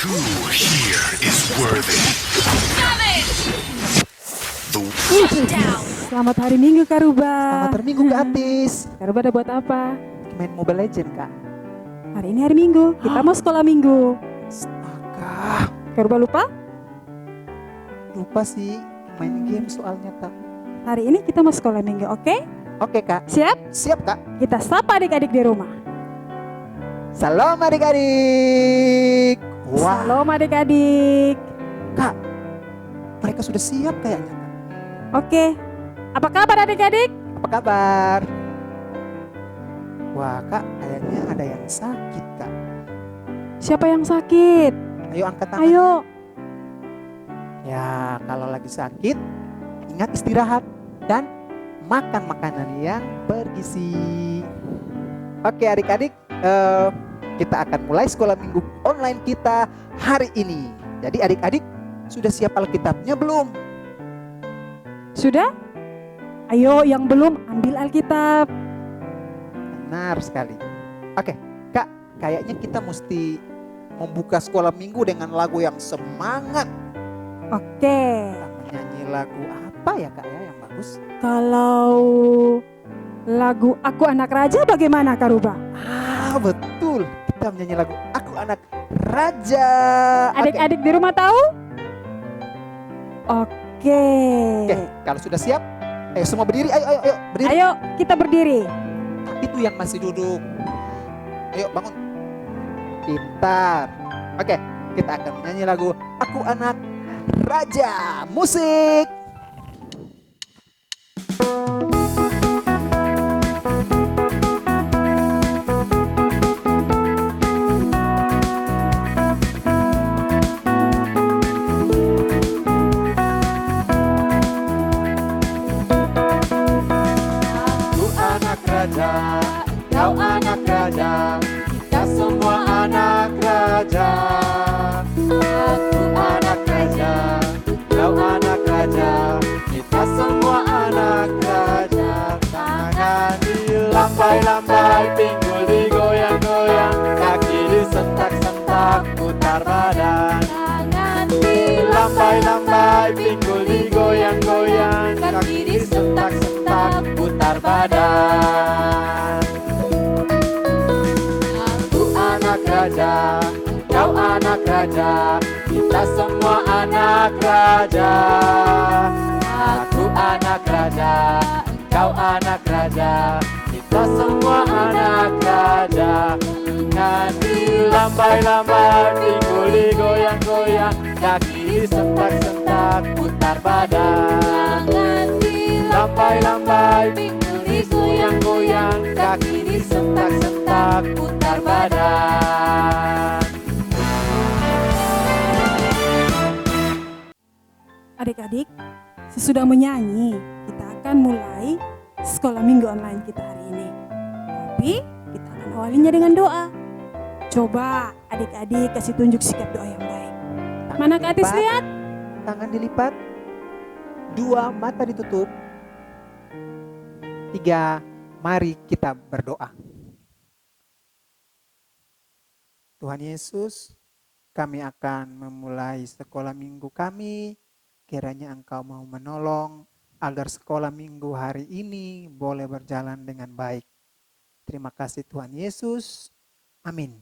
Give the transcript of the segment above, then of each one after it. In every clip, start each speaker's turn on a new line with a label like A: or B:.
A: Who here is worthy? The
B: Down.
C: Selamat hari Minggu Karuba.
D: Selamat hari Minggu Kak Atis.
C: Karuba ada buat apa?
D: Main Mobile Legend Kak.
C: Hari ini hari Minggu, kita mau sekolah Minggu.
D: Astaga,
C: Karuba lupa?
D: lupa sih main game soalnya Kak.
C: Hari ini kita mau sekolah Minggu, oke?
D: Oke Kak,
C: Siap?
D: siap Kak.
C: Kita sapa adik-adik di rumah.
D: Salam adik-adik. Wah
C: Salam adik-adik.
D: Kak, mereka sudah siap kayaknya Kak.
C: Oke, apa kabar adik-adik?
D: Apa kabar? Wah Kak, kayaknya ada yang sakit Kak.
C: Siapa yang sakit?
D: Ayo angkat tangan.
C: Ayo.
D: Ya kalau lagi sakit, ingat istirahat dan makan makanan yang bergizi. Oke adik-adik, kita akan mulai sekolah minggu online kita hari ini. Jadi adik-adik sudah siap Alkitabnya belum?
C: Sudah? Ayo yang belum ambil Alkitab.
D: Benar sekali. Oke Kak, kayaknya kita mesti membuka sekolah minggu dengan lagu yang semangat.
C: Oke,
D: Kita menyanyi lagu apa ya Kak ya yang bagus?
C: kalau lagu Aku Anak Raja bagaimana Karuba?
D: Betul, kita menyanyi lagu Aku Anak Raja.
C: Adik-adik di rumah tahu? Oke.
D: Oke, kalau sudah siap, ayo semua berdiri. Ayo berdiri.
C: Ayo kita berdiri.
D: Itu yang masih duduk. Ayo bangun. Pintar. Oke, kita akan menyanyi lagu Aku Anak Raja. Musik. Aku anak raja, kau anak raja, kita semua anak raja. Aku anak raja, kau anak raja, kita semua anak raja. Tangan dilambai-lambai, pinggul digoyang-goyang, kaki disentak-sentak, putar badan.
B: Tangan
D: Lambai-lambai, pinggul digoyang-goyang, kaki disentak-sentak, putar badan. Aku anak raja, kau anak raja, kita semua anak raja. Aku anak raja, kau anak raja, kita semua anak raja. Tangan dilambai-lambai, pinggul digoyang-goyang, kaki disentak-sentak, putar badan. Lambai-lambai, pinggul digoyang-goyang, kaki disentak-sentak, putar badan.
C: Adik-adik, sesudah menyanyi, kita akan mulai sekolah minggu online kita hari ini. Tapi kita akan awalinya dengan doa. Coba adik-adik kasih tunjuk sikap doa yang baik. Mana Kak Atis lihat?
D: Tangan dilipat, dua mata ditutup, tiga, mari kita berdoa. Tuhan Yesus, kami akan memulai sekolah minggu kami. Kiranya Engkau mau menolong agar sekolah minggu hari ini boleh berjalan dengan baik. Terima kasih Tuhan Yesus. Amin.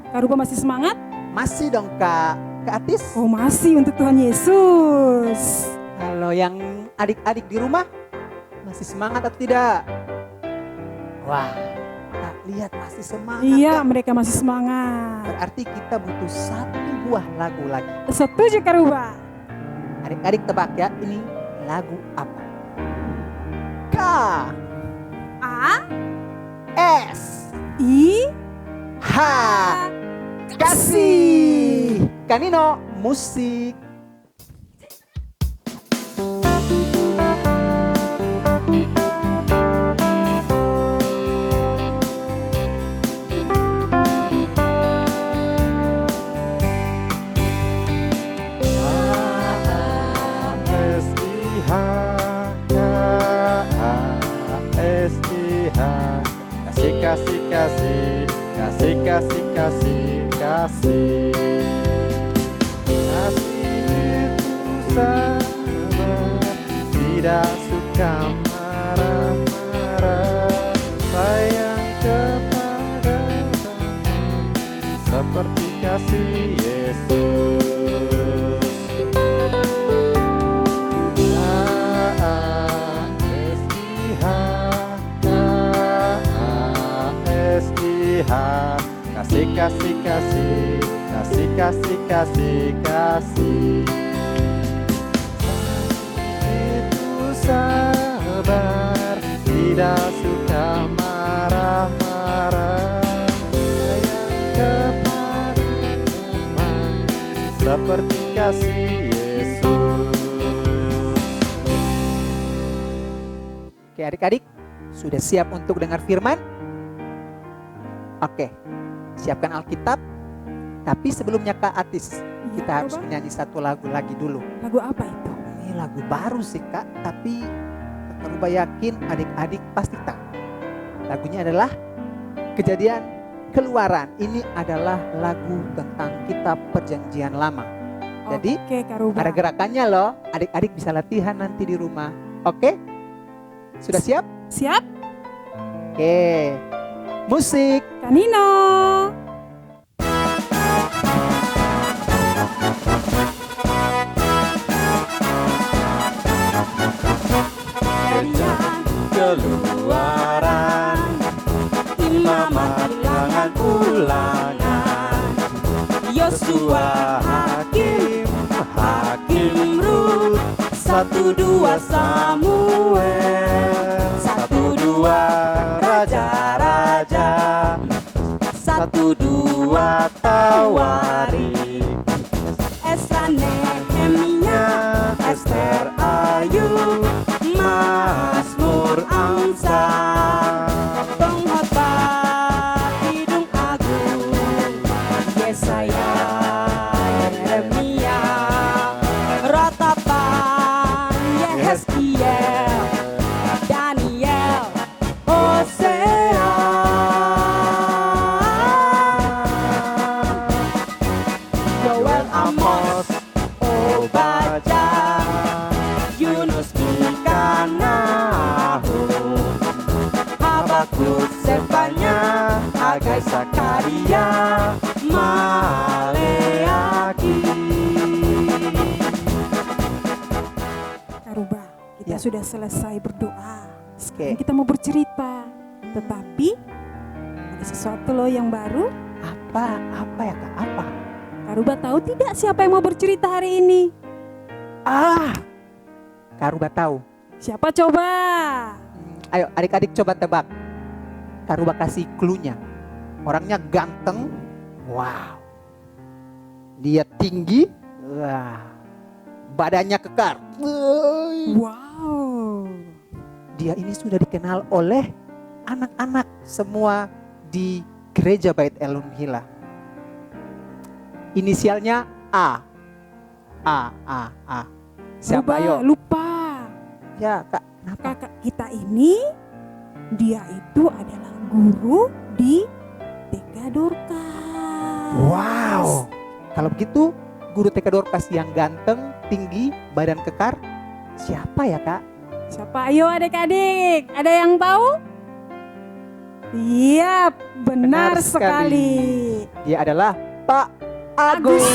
C: Karuba masih semangat?
D: Masih dong Kak Atis.
C: Oh masih untuk Tuhan Yesus.
D: Kalau yang adik-adik di rumah masih semangat atau tidak? Wah, Kak lihat masih semangat.
C: Iya,
D: Kak.
C: mereka masih semangat.
D: Berarti kita butuh satu buah lagu lagi.
C: Setuju Karuba?
D: Adik-adik tebak ya, ini lagu apa? K,
C: A,
D: S,
C: I,
D: H. Kasih. Kanino, musik. Kasih, kasih, kasih, kasih, kasih, kasih, kasih. Kasih itu sabar, tidak suka marah-marah, sayang kepada kamu seperti kasih Yesus. Kasih, kasih, kasih, kasih, kasih, kasih, kasih. Itu sabar, tidak suka marah-marah, sayang kepada teman seperti kasih Yesus. Oke adik-adik, sudah siap untuk dengar firman? Oke, siapkan Alkitab. Tapi sebelumnya Kak Atis, kita
C: Iya,
D: harus
C: Kak.
D: menyanyi satu lagu lagi dulu.
C: Lagu apa itu?
D: Ini lagu baru sih Kak, tapi Kak Ruba yakin adik-adik pasti tahu. Lagunya adalah Kejadian Keluaran. Ini adalah lagu tentang kitab Perjanjian Lama. Jadi
C: Oke, Kak Ruba.
D: ada gerakannya loh, adik-adik bisa latihan nanti di rumah. Oke? Sudah siap?
C: Siap,
D: Oke. Musik.
C: Kak Nino.
D: Keluaran, Imamat Bilangan Ulangan, Yosua Hakim, Hakim Rut, 1-2 Samuel, 1-2 Raja-Raja, 1-2 Tawarik, Esra Nehemia, Ester Ayub, Mazmur Amsal, Pengkhotbah Kidung Agung, Yesaya, Yeremia, Ratapan, Yehezkiel, Daniel, Hosea, Yoel, Amos, Obadya, Yunus, Mika, Nahum, Habakuk, Zefanya, Hagai, Zakaria, Maleaki.
C: Kak Ruba, kita
D: Ya.
C: sudah selesai berdoa. Sekarang
D: Oke.
C: kita mau bercerita. Tetapi ada sesuatu loh yang baru.
D: Apa ya Kak? Apa?
C: Kak Ruba tahu tidak siapa yang mau bercerita hari ini?
D: Kak Ruba tahu.
C: Siapa coba?
D: Ayo adik-adik coba tebak. Kak Ruba kasih clue-nya. Orangnya ganteng. Wow. Dia tinggi. Wah. Badannya kekar.
C: Wow.
D: Dia ini sudah dikenal oleh anak-anak semua di gereja Bait Elun Hila. Inisialnya A. Siapa
C: Ruba,
D: yo?
C: lupa.
D: Ya Kak, kenapa?
C: Kakak kita ini, dia itu adalah guru di TK Dorcas.
D: Wow. Kalau begitu guru TK Dorcas yang ganteng, tinggi, badan kekar, siapa ya Kak?
C: Siapa? Ayo adik-adik, ada yang tahu? Iya, benar sekali.
D: Dia adalah Pak Agus.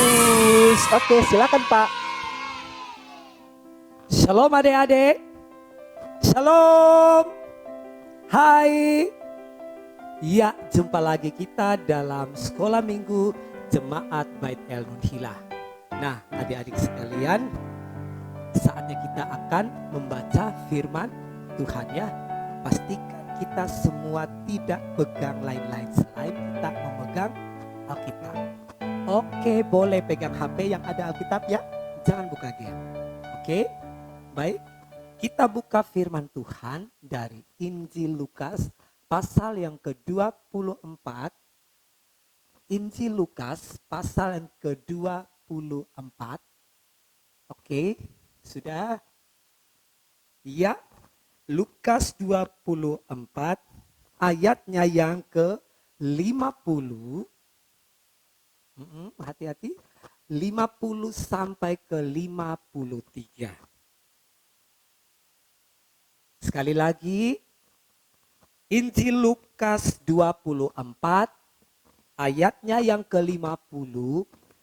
D: Oke, silakan Pak.
B: Shalom adik-adik. Shalom. Hai. Ya, jumpa lagi kita dalam sekolah minggu Jemaat Bait Elun Hila. Nah, adik-adik sekalian, saatnya kita akan membaca firman Tuhan ya. Pastikan kita semua tidak pegang lain-lain selain kita memegang Alkitab. Oke, boleh pegang HP yang ada Alkitab ya. Jangan buka game. Oke, baik. Kita buka firman Tuhan dari Injil Lukas pasal yang ke-24. Injil Lukas pasal yang ke-24. Oke, sudah? Ya, Lukas 24 ayatnya yang ke-50 Hati-hati. 50 sampai ke 53. Sekali lagi, Injil Lukas 24 ayatnya yang ke-50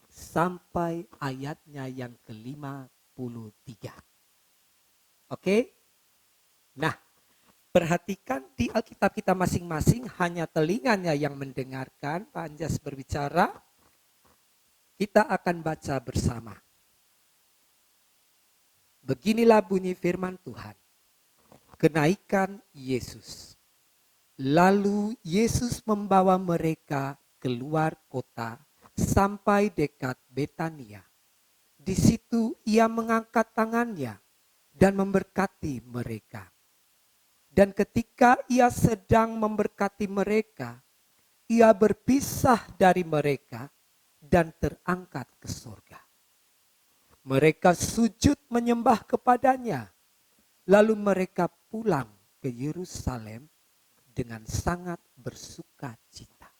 B: sampai ayatnya yang ke-53. Oke? Nah, perhatikan di Alkitab kita masing-masing, hanya telinganya yang mendengarkan Pak Anjas berbicara. Kita akan baca bersama. Beginilah bunyi firman Tuhan. Kenaikan Yesus. Lalu Yesus membawa mereka keluar kota sampai dekat Betania. Di situ ia mengangkat tangannya dan memberkati mereka. Dan ketika ia sedang memberkati mereka, ia berpisah dari mereka dan terangkat ke surga. Mereka sujud menyembah kepadanya. Lalu mereka pulang ke Yerusalem dengan sangat bersuka cita.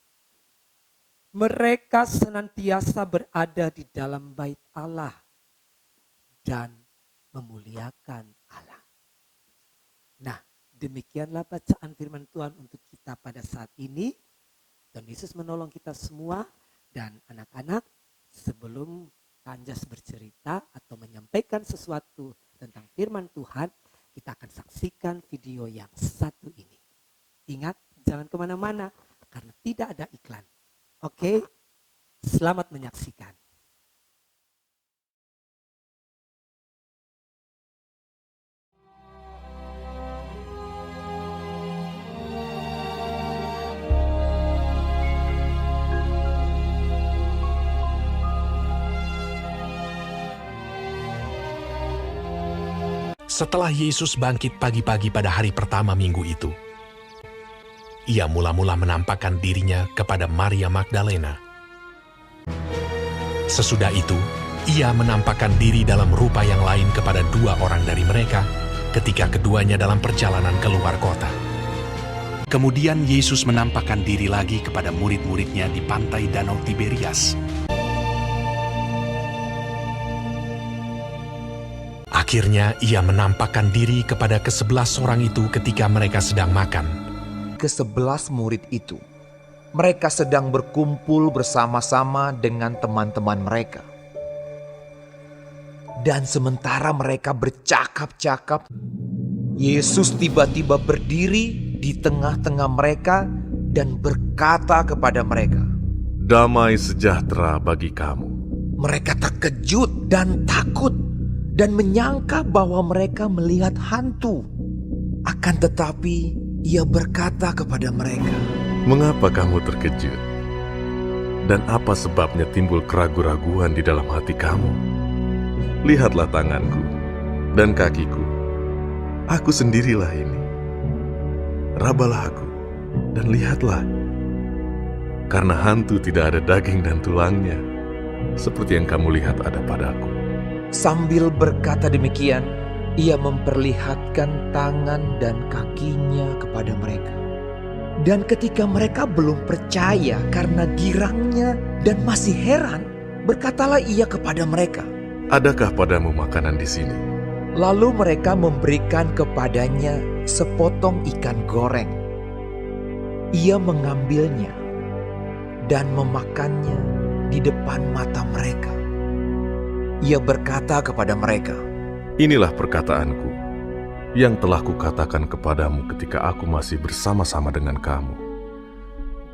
B: Mereka senantiasa berada di dalam bait Allah dan memuliakan Allah. Nah, demikianlah bacaan firman Tuhan untuk kita pada saat ini. Tuhan Yesus menolong kita semua. Dan anak-anak, sebelum Anjas bercerita atau menyampaikan sesuatu tentang firman Tuhan, kita akan saksikan video yang satu ini. Ingat, jangan kemana-mana karena tidak ada iklan. Oke, selamat menyaksikan.
E: Setelah Yesus bangkit pagi-pagi pada hari pertama minggu itu, ia mula-mula menampakkan dirinya kepada Maria Magdalena. Sesudah itu, ia menampakkan diri dalam rupa yang lain kepada 2 orang dari mereka ketika keduanya dalam perjalanan keluar kota.
F: Kemudian Yesus menampakkan diri lagi kepada murid-muridnya di pantai Danau Tiberias.
E: Akhirnya ia menampakkan diri kepada ke-11 orang itu ketika mereka sedang makan.
G: Ke-11 murid itu, mereka sedang berkumpul bersama-sama dengan teman-teman mereka. Dan sementara mereka bercakap-cakap, Yesus tiba-tiba berdiri di tengah-tengah mereka dan berkata kepada mereka,
A: Damai sejahtera bagi kamu.
G: Mereka terkejut dan takut dan menyangka bahwa mereka melihat hantu. Akan tetapi ia berkata kepada mereka,
A: Mengapa kamu terkejut? Dan apa sebabnya timbul keraguan-raguan di dalam hati kamu? Lihatlah tanganku dan kakiku. Aku sendirilah ini. Rabalah aku dan lihatlah. Karena hantu tidak ada daging dan tulangnya, seperti yang kamu lihat ada padaku.
G: Sambil berkata demikian, ia memperlihatkan tangan dan kakinya kepada mereka. Dan ketika mereka belum percaya karena girangnya dan masih heran, berkatalah ia kepada mereka,
A: Adakah padamu makanan di sini?
G: lalu mereka memberikan kepadanya sepotong ikan goreng. Ia mengambilnya dan memakannya di depan mata mereka. Ia berkata kepada mereka,
A: Inilah perkataanku yang telah kukatakan kepadamu ketika aku masih bersama-sama dengan kamu,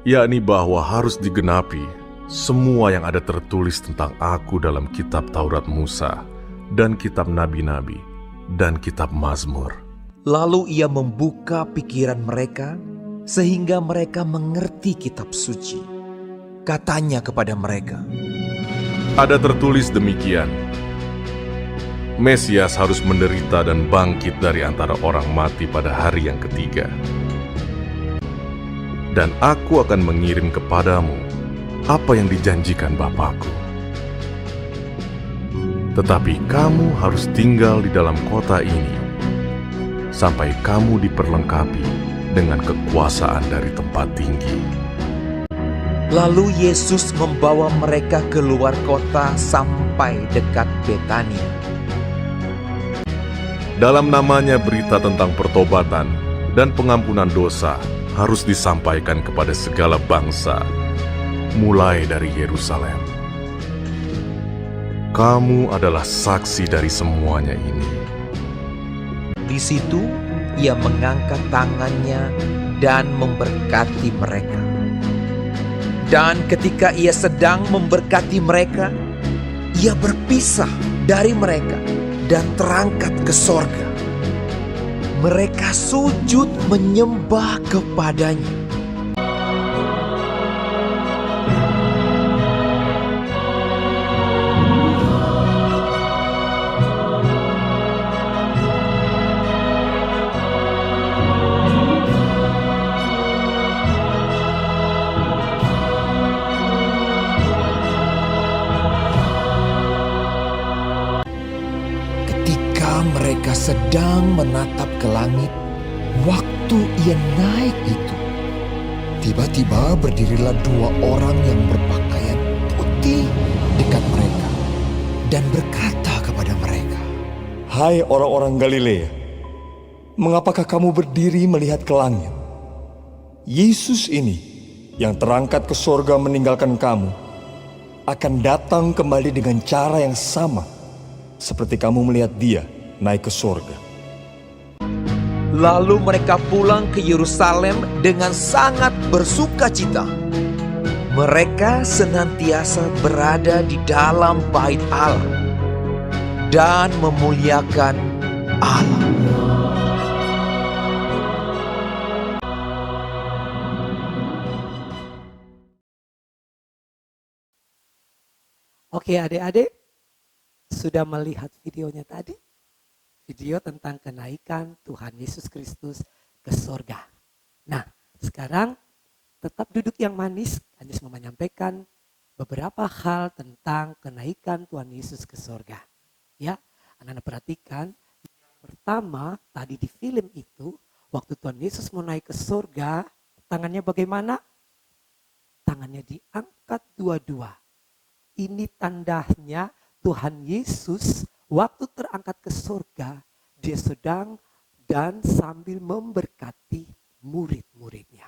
A: yakni bahwa harus digenapi semua yang ada tertulis tentang aku dalam kitab Taurat Musa dan kitab Nabi-Nabi dan kitab Mazmur.
G: Lalu ia membuka pikiran mereka sehingga mereka mengerti kitab suci. Katanya kepada mereka,
A: Ada tertulis demikian, Mesias harus menderita dan bangkit dari antara orang mati pada hari yang ketiga. Dan aku akan mengirim kepadamu apa yang dijanjikan Bapakku. Tetapi kamu harus tinggal di dalam kota ini sampai kamu diperlengkapi dengan kekuasaan dari tempat tinggi.
G: Lalu Yesus membawa mereka keluar kota sampai dekat Betania.
A: Dalam namanya berita tentang pertobatan dan pengampunan dosa harus disampaikan kepada segala bangsa, mulai dari Yerusalem. Kamu adalah saksi dari semuanya ini.
G: Di situ ia mengangkat tangannya dan memberkati mereka. Dan ketika ia sedang memberkati mereka, ia berpisah dari mereka dan terangkat ke sorga. Mereka sujud menyembah kepadanya. Mereka sedang menatap ke langit. Waktu ia naik itu, tiba-tiba berdirilah 2 orang yang berpakaian putih dekat mereka dan berkata kepada mereka,
H: "Hai orang-orang Galilea, mengapakah kamu berdiri melihat ke langit? Yesus ini yang terangkat ke sorga meninggalkan kamu akan datang kembali dengan cara yang sama seperti kamu melihat dia naik ke sorga."
G: Lalu mereka pulang ke Yerusalem dengan sangat bersuka cita. Mereka senantiasa berada di dalam bait Allah dan memuliakan Allah.
B: Oke adik-adik, sudah melihat videonya tadi? Video tentang kenaikan Tuhan Yesus Kristus ke sorga. Nah, sekarang tetap duduk yang manis. Agnes mau menyampaikan beberapa hal tentang kenaikan Tuhan Yesus ke sorga. Ya, anak-anak perhatikan. Yang pertama, tadi di film itu, waktu Tuhan Yesus mau naik ke sorga, tangannya bagaimana? Tangannya diangkat dua-dua. Ini tandanya Tuhan Yesus waktu terangkat ke surga, dia sedang dan sambil memberkati murid-muridnya.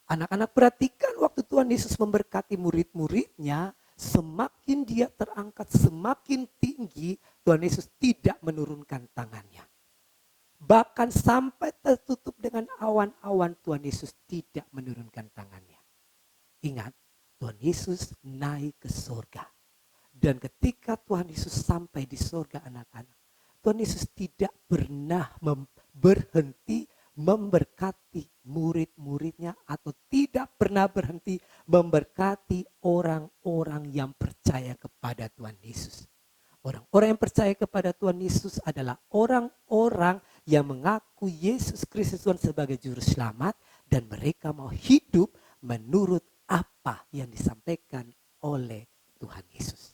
B: Anak-anak perhatikan waktu Tuhan Yesus memberkati murid-muridnya, semakin dia terangkat, semakin tinggi, Tuhan Yesus tidak menurunkan tangannya. Bahkan sampai tertutup dengan awan-awan, Tuhan Yesus tidak menurunkan tangannya. Ingat, Tuhan Yesus naik ke surga. Dan ketika Tuhan Yesus sampai di surga anak-anak, Tuhan Yesus tidak pernah berhenti memberkati murid-muridnya atau tidak pernah berhenti memberkati orang-orang yang percaya kepada Tuhan Yesus. Orang-orang yang percaya kepada Tuhan Yesus adalah orang-orang yang mengaku Yesus Kristus Tuhan sebagai juru selamat dan mereka mau hidup menurut apa yang disampaikan oleh Tuhan Yesus.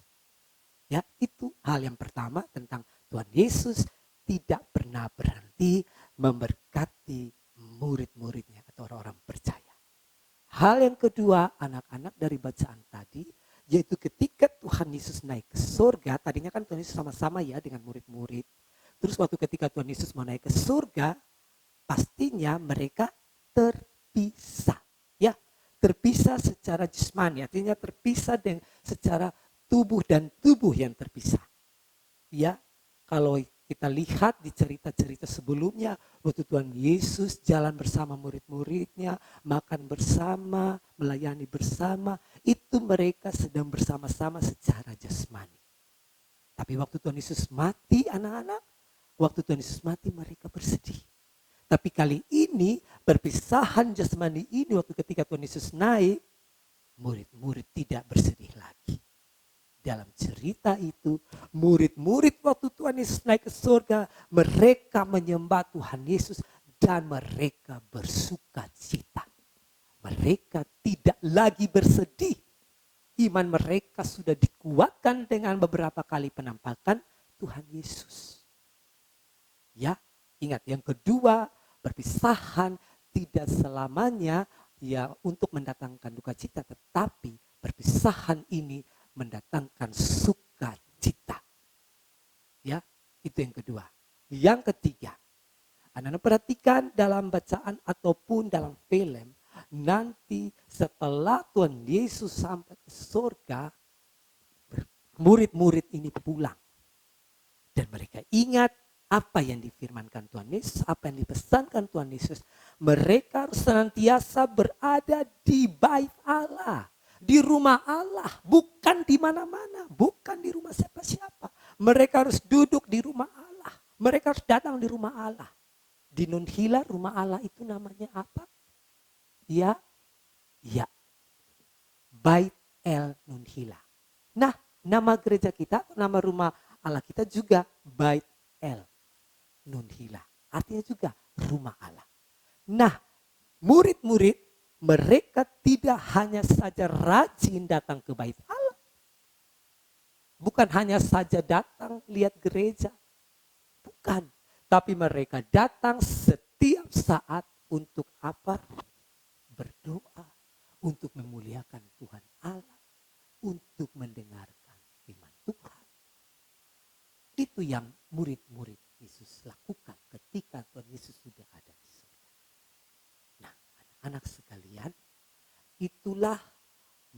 B: Ya, itu hal yang pertama tentang Tuhan Yesus tidak pernah berhenti memberkati murid-muridnya atau orang-orang percaya. Hal yang kedua anak-anak dari bacaan tadi, yaitu ketika Tuhan Yesus naik ke surga, tadinya kan Tuhan Yesus sama-sama ya dengan murid-murid. Terus waktu ketika Tuhan Yesus mau naik ke surga, pastinya mereka terpisah. Ya, terpisah secara jasmani, artinya terpisah dengan secara tubuh dan tubuh yang terpisah. Ya, kalau kita lihat di cerita-cerita sebelumnya, waktu Tuhan Yesus jalan bersama murid-muridnya, makan bersama, melayani bersama, itu mereka sedang bersama-sama secara jasmani. Tapi waktu Tuhan Yesus mati anak-anak, waktu Tuhan Yesus mati mereka bersedih. Tapi kali ini perpisahan jasmani ini waktu ketika Tuhan Yesus naik, murid-murid tidak bersedih lagi. Dalam cerita itu, murid-murid waktu Tuhan Yesus naik ke surga, mereka menyembah Tuhan Yesus dan mereka bersuka cita. Mereka tidak lagi bersedih. Iman mereka sudah dikuatkan dengan beberapa kali penampakan Tuhan Yesus. Ya, ingat yang kedua, perpisahan tidak selamanya ya untuk mendatangkan duka cita, tetapi perpisahan ini mendatangkan sukacita. Ya, itu yang kedua. Yang ketiga, anak-anak perhatikan dalam bacaan ataupun dalam film, nanti setelah Tuhan Yesus sampai ke surga, murid-murid ini pulang. Dan mereka ingat apa yang difirmankan Tuhan Yesus, apa yang dipesankan Tuhan Yesus. Mereka harus senantiasa berada di bait Allah, di rumah Allah, bukan di mana-mana, bukan di rumah siapa-siapa. Mereka harus duduk di rumah Allah, mereka harus datang di rumah Allah. Di Nunhila rumah Allah itu namanya apa? Ya, Bait El Nunhila. Nah, nama gereja kita, nama rumah Allah kita juga Bait El Nunhila. Artinya juga rumah Allah. Nah, murid-murid mereka tidak hanya saja rajin datang ke bait Allah. Bukan hanya saja datang lihat gereja. Bukan. Tapi mereka datang setiap saat untuk apa? Berdoa. Untuk memuliakan Tuhan Allah. Untuk mendengarkan firman Tuhan. Itu yang murid-murid Yesus lakukan ketika Tuhan Yesus sudah ada di surga. Nah, anak-anak sekalian, itulah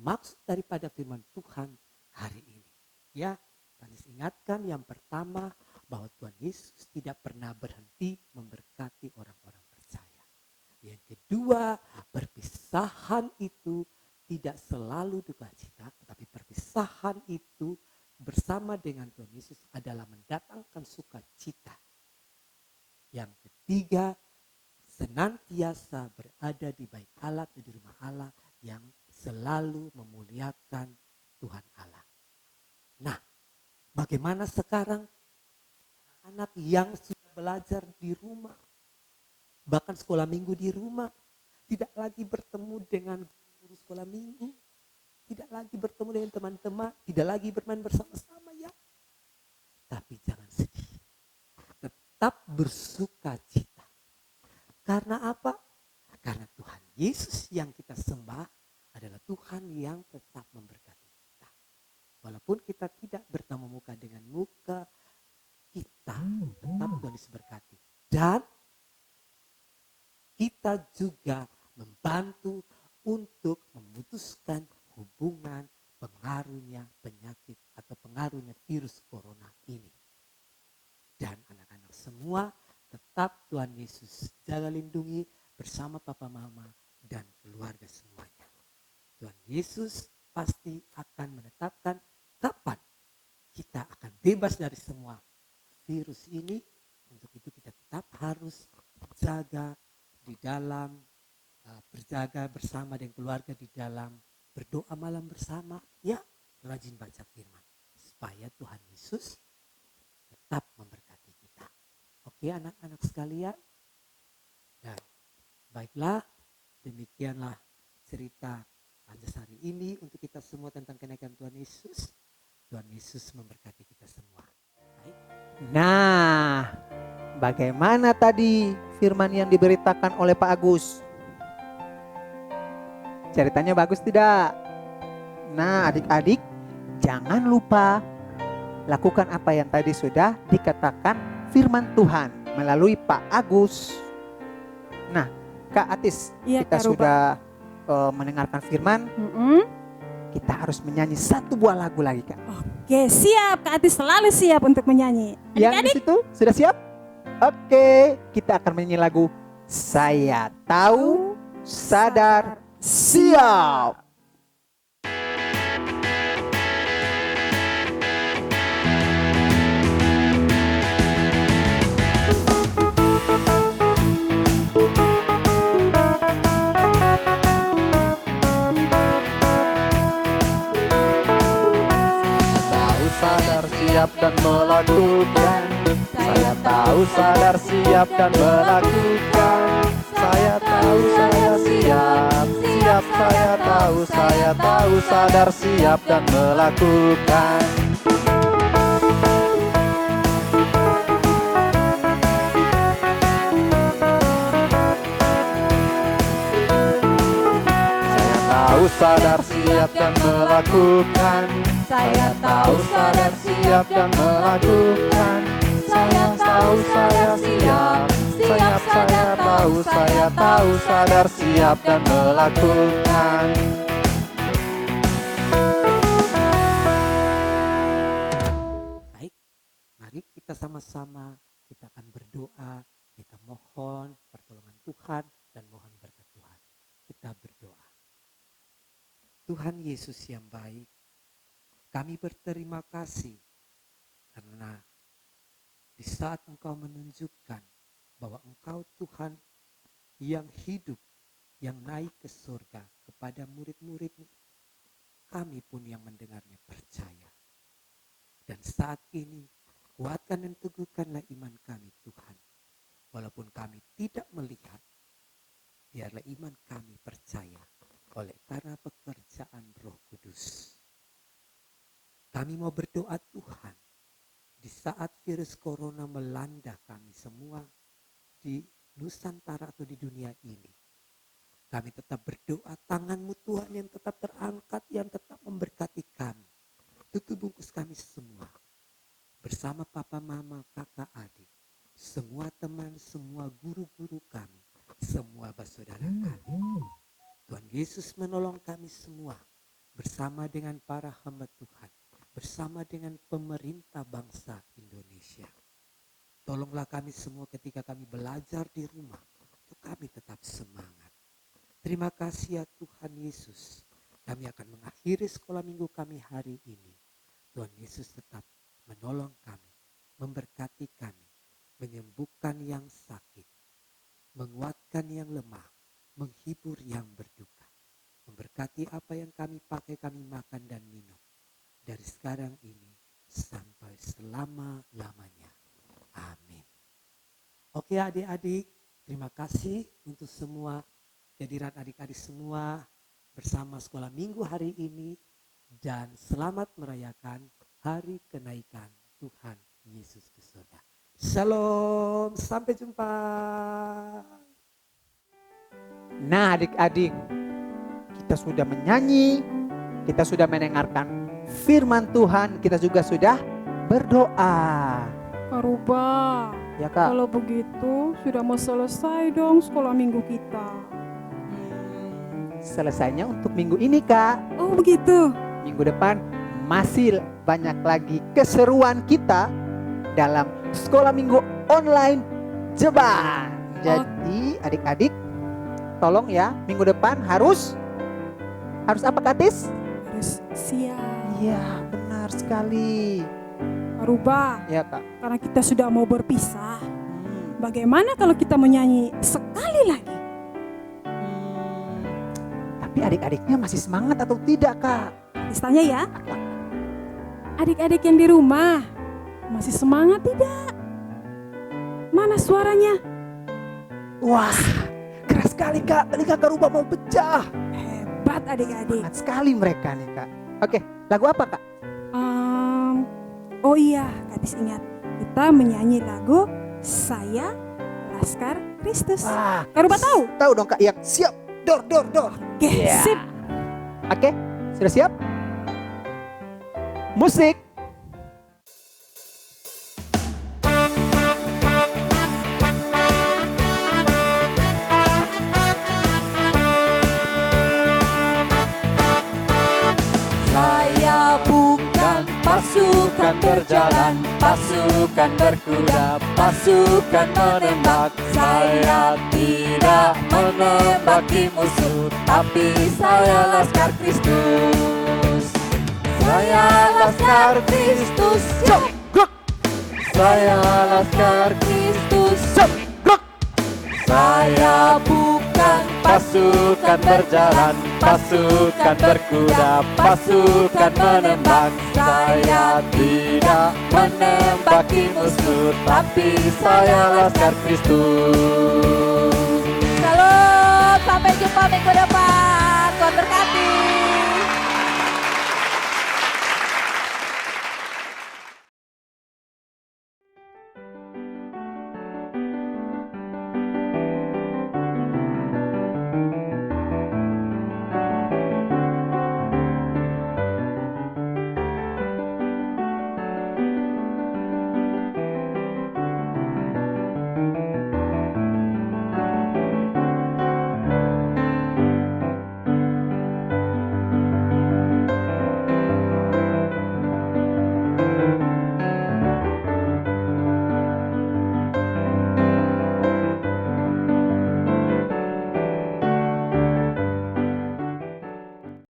B: maksud daripada firman Tuhan hari ini. Ya, Panis ingatkan yang pertama bahwa Tuhan Yesus tidak pernah berhenti memberkati orang-orang percaya. Yang kedua, perpisahan itu tidak selalu duka cita, tetapi perpisahan itu bersama dengan Tuhan Yesus adalah mendatangkan sukacita. Yang ketiga, senantiasa berada di bait Allah atau di rumah Allah yang selalu memuliakan Tuhan Allah. Nah, bagaimana sekarang anak yang sudah belajar di rumah, bahkan sekolah minggu di rumah, tidak lagi bertemu dengan guru sekolah minggu, tidak lagi bertemu dengan teman-teman, tidak lagi bermain bersama-sama ya. Tapi jangan sedih. Tetap bersuka cita. Karena apa? Karena Tuhan Yesus yang kita sembah adalah Tuhan yang tetap memberkati kita. Walaupun kita tidak bertemu muka dengan muka, kita tetap Tuhan Yesus berkati. Dan kita juga membantu untuk memutuskan hubungan pengaruhnya penyakit atau pengaruhnya virus corona ini. Dan anak-anak semua tetap Tuhan Yesus jaga lindungi bersama papa mama dan keluarga semuanya. Tuhan Yesus pasti akan menetapkan kapan kita akan bebas dari semua virus ini. Untuk itu kita tetap harus jaga di dalam berjaga bersama dengan keluarga di dalam berdoa malam bersama, ya, rajin baca firman supaya Tuhan Yesus tetap memberkati kita. Oke anak-anak sekalian, dan baiklah demikianlah cerita Panjas hari ini untuk kita semua tentang kenaikan Tuhan Yesus. Tuhan Yesus memberkati kita semua. Baik.
D: Nah, bagaimana tadi firman yang diberitakan oleh Pak Agus? Ceritanya bagus tidak? Nah, adik-adik, jangan lupa lakukan apa yang tadi sudah dikatakan firman Tuhan melalui Pak Agus. Nah, Kak Atis,
C: Iya,
D: kita
C: Kak Rupa.
D: sudah mendengarkan firman. Kita harus menyanyi satu buah lagu lagi, Kak.
C: Oke, siap. Kak Atis selalu siap untuk menyanyi.
D: Yang di
C: Adik-adik,
D: situ sudah siap? Oke, kita akan menyanyi lagu Saya Tahu, Sadar, Siap. Tahu, sadar, siap dan melakukan. Saya tahu, sadar, siap dan melakukan. Saya tahu, saya siap, siap. Saya tahu, sadar, siap dan melakukan. sadar, siap dan melakukan. Saya tahu, sadar, siap dan melakukan. Saya tahu, saya siap. Siap, saya tahu, sadar, siap dan melakukan.
B: Baik, mari kita sama-sama, kita akan berdoa, kita mohon pertolongan Tuhan dan mohon berkat Tuhan. Kita berdoa. Tuhan Yesus yang baik, kami berterima kasih karena di saat Engkau menunjukkan bahwa Engkau Tuhan yang hidup, yang naik ke surga kepada murid-murid-Mu, kami pun yang mendengarnya percaya. Dan saat ini, kuatkan dan teguhkanlah iman kami Tuhan. Walaupun kami tidak melihat, biarlah iman kami percaya oleh karena pekerjaan Roh Kudus. Kami mau berdoa Tuhan, di saat virus corona melanda kami semua di Nusantara atau di dunia ini. Kami tetap berdoa, tangan-Mu Tuhan yang tetap terangkat, yang tetap memberkati kami. Tutup bungkus kami semua. Bersama papa, mama, kakak, adik. Semua teman, semua guru-guru kami. Semua saudara kami. Tuhan Yesus menolong kami semua. Bersama dengan para hamba Tuhan. Bersama dengan pemerintah bangsa Indonesia. Tolonglah kami semua ketika kami belajar di rumah. Untuk kami tetap semangat. Terima kasih ya Tuhan Yesus. Kami akan mengakhiri sekolah minggu kami hari ini. Tuhan Yesus tetap menolong kami. Memberkati kami. Menyembuhkan yang sakit. Menguatkan yang lemah. Menghibur yang berduka. Memberkati apa yang kami pakai, kami makan dan minum. Dari sekarang ini sampai selama-lamanya. Amin. Oke adik-adik, terima kasih untuk semua kehadiran adik-adik semua bersama sekolah minggu hari ini. Dan selamat merayakan hari kenaikan Tuhan Yesus ke surga. Shalom, sampai jumpa.
D: Nah adik-adik, kita sudah menyanyi, kita sudah mendengarkan firman Tuhan, kita juga sudah berdoa.
C: Kak Ruba,
D: Ya Kak.
C: kalau begitu sudah mau selesai dong sekolah minggu kita.
D: Selesainya untuk minggu ini Kak.
C: Oh begitu.
D: Minggu depan masih banyak lagi keseruan kita dalam sekolah minggu online Jeban. Jadi adik-adik tolong ya, minggu depan harus apa Kak Tis?
C: Harus siap.
D: Iya benar sekali.
C: Kak Ruba,
D: Ya Kak.
C: karena kita sudah mau berpisah, bagaimana kalau kita menyanyi sekali lagi?
D: Tapi adik-adiknya masih semangat atau tidak Kak?
C: Listanya ya. Adik-adik yang di rumah, masih semangat tidak? Mana suaranya?
D: Wah, keras sekali Kak. Tadi Kakak Ruba mau pecah.
C: Hebat adik-adik.
D: Semangat sekali mereka nih Kak. Oke, lagu apa Kak?
C: Oh iya, Kadis ingat. Kita menyanyi lagu Saya Laskar Kristus.
D: Wah,
C: Kak Ruba tahu?
D: tahu dong Kak. Yang siap. Dor.
C: Oke,
D: Iya.
C: sip.
D: Oke, sudah siap? Musik.
I: Saya bukan pasukan berjalan, pasukan berkuda, pasukan menembak. Saya tidak menembaki musuh, tapi saya Laskar Kristus. Saya Laskar Kristus. Saya Laskar Kristus. Saya bukan pasukan berjalan, pasukan berkuda, pasukan menembak. Saya tidak menembaki musuh, tapi saya Laskar Kristus.
J: Shalom, sampai jumpa minggu depan. Tuhan berkati.